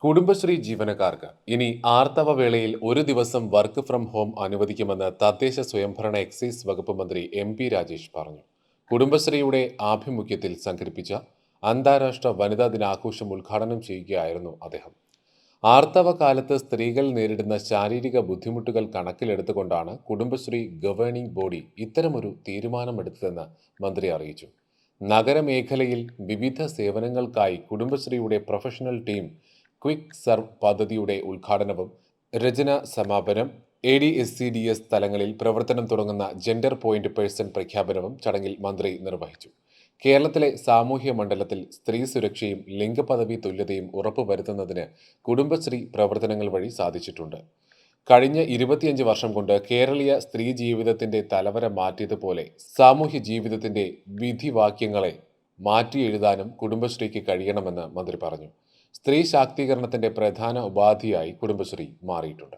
കുടുംബശ്രീ ജീവനക്കാർക്ക് ഇനി ആർത്തവ വേളയിൽ ഒരു ദിവസം വർക്ക് ഫ്രം ഹോം അനുവദിക്കുമെന്ന് തദ്ദേശ സ്വയംഭരണ എക്സൈസ് വകുപ്പ് മന്ത്രി എം.പി. രാജേഷ് പറഞ്ഞു. കുടുംബശ്രീയുടെ ആഭിമുഖ്യത്തിൽ സംഘടിപ്പിച്ച അന്താരാഷ്ട്ര വനിതാ ദിനാഘോഷം ഉദ്ഘാടനം ചെയ്യുകയായിരുന്നു അദ്ദേഹം. ആർത്തവ കാലത്ത് സ്ത്രീകൾ നേരിടുന്ന ശാരീരിക ബുദ്ധിമുട്ടുകൾ കണക്കിലെടുത്തുകൊണ്ടാണ് കുടുംബശ്രീ ഗവേണിംഗ് ബോഡി ഇത്തരമൊരു തീരുമാനമെടുത്തതെന്ന് മന്ത്രി അറിയിച്ചു. നഗരമേഖലയിൽ വിവിധ സേവനങ്ങൾക്കായി കുടുംബശ്രീയുടെ പ്രൊഫഷണൽ ടീം ക്വിക്ക് സർവ് പദ്ധതിയുടെ ഉദ്ഘാടനവും രചന സമാപനം ADSCDS തലങ്ങളിൽ പ്രവർത്തനം തുടങ്ങുന്ന ജെൻഡർ പോയിന്റ് പേഴ്സൺ പ്രഖ്യാപനവും ചടങ്ങിൽ മന്ത്രി നിർവഹിച്ചു. കേരളത്തിലെ സാമൂഹ്യ മണ്ഡലത്തിൽ സ്ത്രീ സുരക്ഷയും ലിംഗപദവി തുല്യതയും ഉറപ്പുവരുത്തുന്നതിന് കുടുംബശ്രീ പ്രവർത്തനങ്ങൾ വഴി സാധിച്ചിട്ടുണ്ട്. കഴിഞ്ഞ 25 വർഷം കൊണ്ട് കേരളീയ സ്ത്രീ ജീവിതത്തിന്റെ തലവര മാറ്റിയതുപോലെ സാമൂഹ്യ ജീവിതത്തിന്റെ വിധിവാക്യങ്ങളെ മാറ്റിയെഴുതാനും കുടുംബശ്രീക്ക് കഴിയണമെന്ന് മന്ത്രി പറഞ്ഞു. സ്ത്രീ ശാക്തീകരണത്തിന്റെ പ്രധാന ഉപാധിയായി കുടുംബശ്രീ മാറിയിട്ടുണ്ട്.